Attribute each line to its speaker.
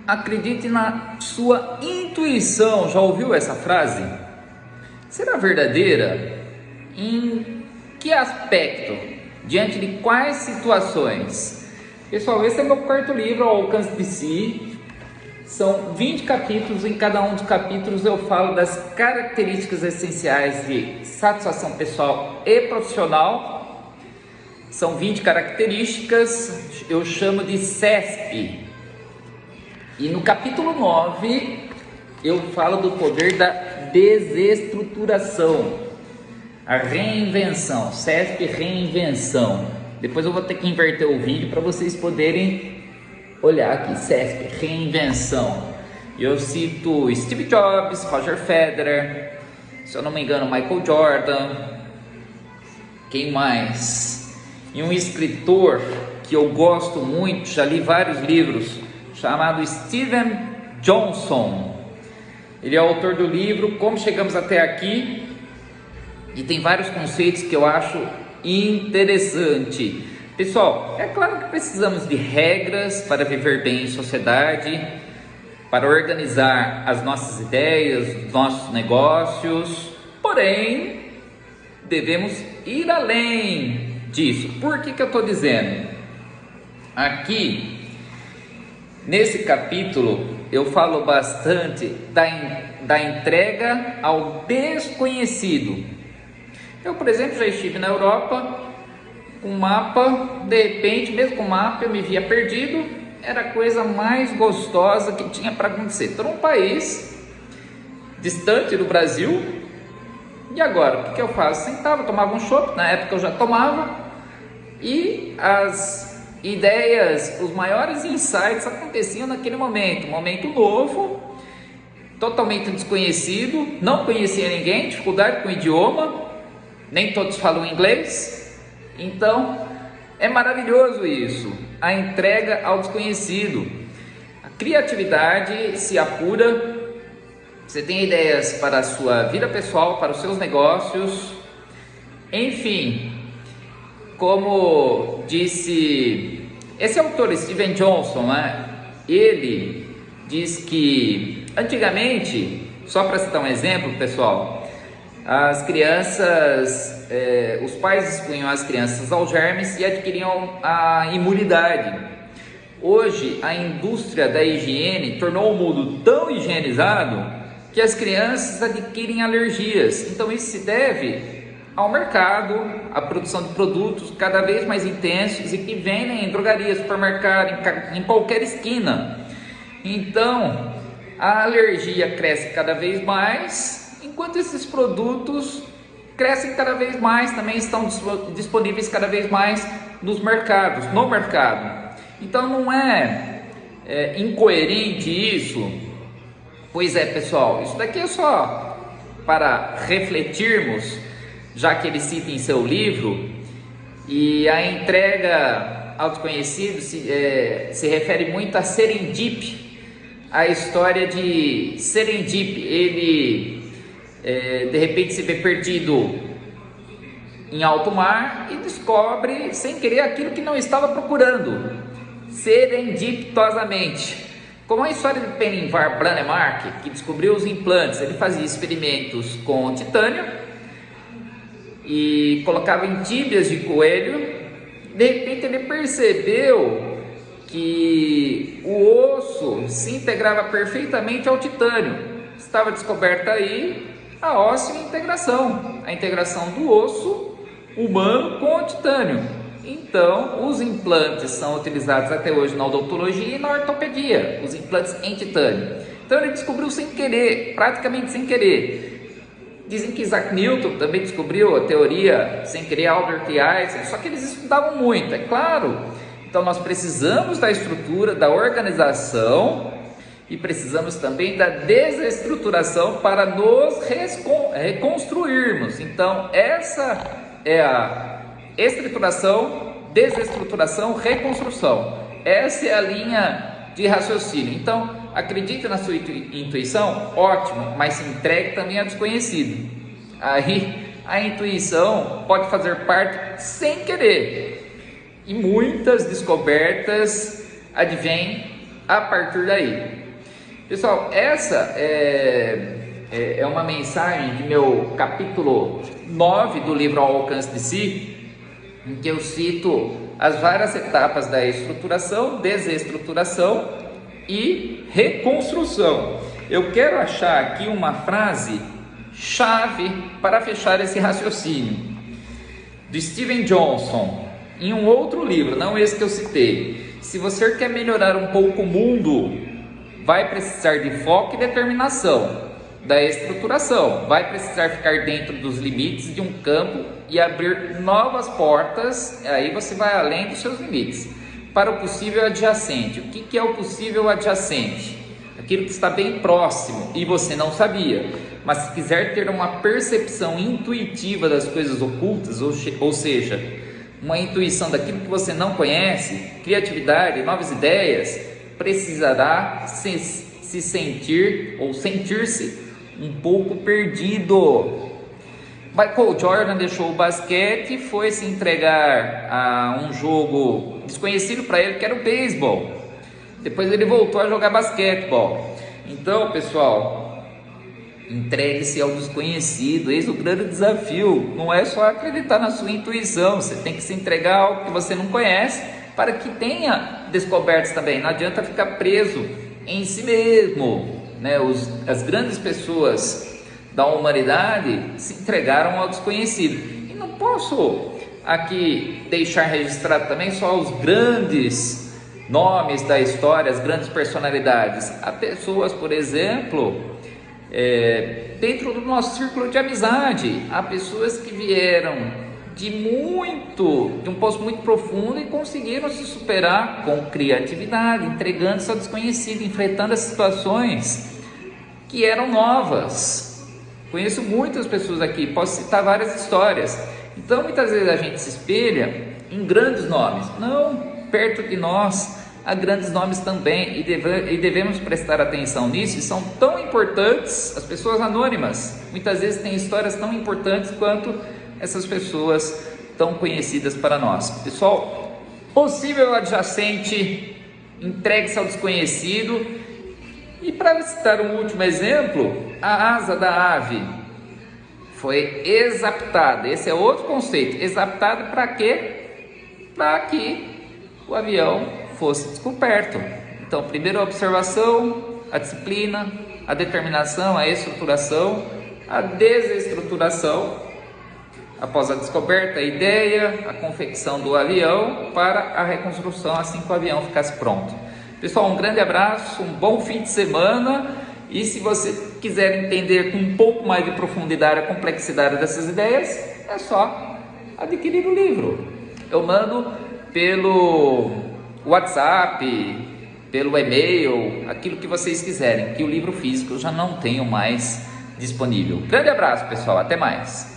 Speaker 1: acredite na sua intuição. Já ouviu essa frase? Será verdadeira? Em que aspecto? Diante de quais situações? Pessoal, esse é meu quarto livro, Ao Alcance de Si. São 20 capítulos, em cada um dos capítulos eu falo das características essenciais de satisfação pessoal e profissional. São 20 características, eu chamo de CESP. E no capítulo 9 eu falo do poder da desestruturação, a reinvenção, CESP reinvenção. Depois eu vou ter que inverter o vídeo para vocês poderem olhar aqui, CESP reinvenção. Eu cito Steve Jobs, Roger Federer, se eu não me engano Michael Jordan, quem mais? E um escritor que eu gosto muito, já li vários livros, chamado Steven Johnson. Ele é autor do livro Como Chegamos Até Aqui e tem vários conceitos que eu acho interessante. Pessoal, é claro que precisamos de regras para viver bem em sociedade, para organizar as nossas ideias, os nossos negócios, porém, devemos ir além disso. Por que eu estou dizendo? Aqui, nesse capítulo, eu falo bastante da entrega ao desconhecido. Eu, por exemplo, já estive na Europa com um mapa, de repente, mesmo com o mapa, eu me via perdido, era a coisa mais gostosa que tinha para acontecer. Estou num país distante do Brasil, e agora, o que eu faço? Sentava, tomava um chopp, na época eu já tomava, e as ideias, os maiores insights aconteciam naquele momento, um momento novo, totalmente desconhecido, não conhecia ninguém, dificuldade com o idioma, nem todos falam inglês. Então, é maravilhoso isso, a entrega ao desconhecido. A criatividade se apura, você tem ideias para a sua vida pessoal, para os seus negócios, enfim, como disse esse autor, Steven Johnson, né? Ele diz que antigamente, só para citar um exemplo, pessoal, as crianças, os pais expunham as crianças aos germes e adquiriam a imunidade. Hoje, a indústria da higiene tornou o mundo tão higienizado que as crianças adquirem alergias. Então, isso se deve ao mercado, à produção de produtos cada vez mais intensos e que vendem em drogarias, supermercado, em qualquer esquina. Então, a alergia cresce cada vez mais, enquanto esses produtos crescem cada vez mais, também estão disponíveis cada vez mais nos mercados, no mercado. Então não é incoerente isso? Pois é, pessoal, isso daqui é só para refletirmos, já que ele cita em seu livro, e a entrega ao desconhecido se refere muito a Serendip, a história de Serendip. Ele de repente se vê perdido em alto mar e descobre sem querer aquilo que não estava procurando, serendipitosamente, como a história de Penivar Branemark, que descobriu os implantes. Ele fazia experimentos com titânio e colocava em tíbias de coelho. De repente ele percebeu que o osso se integrava perfeitamente ao titânio. Estava descoberta aí a ósseo-integração, a integração do osso humano com o titânio. Então, os implantes são utilizados até hoje na odontologia e na ortopedia, os implantes em titânio. Então, ele descobriu sem querer, praticamente sem querer. Dizem que Isaac Newton também descobriu a teoria sem querer, Albert Einstein, só que eles estudavam muito, é claro. Então, nós precisamos da estrutura, da organização, e precisamos também da desestruturação para nos reconstruirmos. Então, essa é a estruturação, desestruturação, reconstrução. Essa é a linha de raciocínio. Então, acredite na sua intuição, ótimo, mas se entregue também ao desconhecido. Aí, a intuição pode fazer parte sem querer. E muitas descobertas advêm a partir daí. Pessoal, essa é uma mensagem de meu capítulo 9 do livro Ao Alcance de Si, em que eu cito as várias etapas da estruturação, desestruturação e reconstrução. Eu quero achar aqui uma frase chave para fechar esse raciocínio, do Steven Johnson, em um outro livro, não esse que eu citei. Se você quer melhorar um pouco o mundo, vai precisar de foco e determinação. Da estruturação, vai precisar ficar dentro dos limites de um campo e abrir novas portas. Aí você vai além dos seus limites para o possível adjacente. O que é o possível adjacente? Aquilo que está bem próximo e você não sabia. Mas se quiser ter uma percepção intuitiva das coisas ocultas, ou seja, uma intuição daquilo que você não conhece, criatividade, novas ideias, precisará se sentir ou sentir-se um pouco perdido. Michael Jordan deixou o basquete e foi se entregar a um jogo desconhecido para ele, que era o beisebol. Depois ele voltou a jogar basquetebol. Então, pessoal, entregue-se ao desconhecido. Eis o grande desafio. Não é só acreditar na sua intuição, você tem que se entregar a algo que você não conhece para que tenha descobertas também. Não adianta ficar preso em si mesmo, né? As grandes pessoas da humanidade se entregaram ao desconhecido. E não posso aqui deixar registrado também só os grandes nomes da história, as grandes personalidades. Há pessoas, por exemplo, dentro do nosso círculo de amizade, há pessoas que vieram de um poço muito profundo e conseguiram se superar com criatividade, entregando-se ao desconhecido, enfrentando as situações que eram novas. Conheço muitas pessoas aqui, posso citar várias histórias. Então muitas vezes a gente se espelha em grandes nomes. Não, perto de nós há grandes nomes também e devemos prestar atenção nisso. E são tão importantes. As pessoas anônimas muitas vezes têm histórias tão importantes quanto essas pessoas tão conhecidas para nós. Pessoal, possível adjacente, entregue-se ao desconhecido. E para citar um último exemplo, a asa da ave foi exaptada. Esse é outro conceito. Exaptada para quê? Para que o avião fosse descoberto. Então, primeiro a observação, a disciplina, a determinação, a estruturação, a desestruturação. Após a descoberta, a ideia, a confecção do avião para a reconstrução assim que o avião ficasse pronto. Pessoal, um grande abraço, um bom fim de semana. E se você quiser entender com um pouco mais de profundidade a complexidade dessas ideias, é só adquirir o livro. Eu mando pelo WhatsApp, pelo e-mail, aquilo que vocês quiserem, que o livro físico eu já não tenho mais disponível. Grande abraço, pessoal, até mais.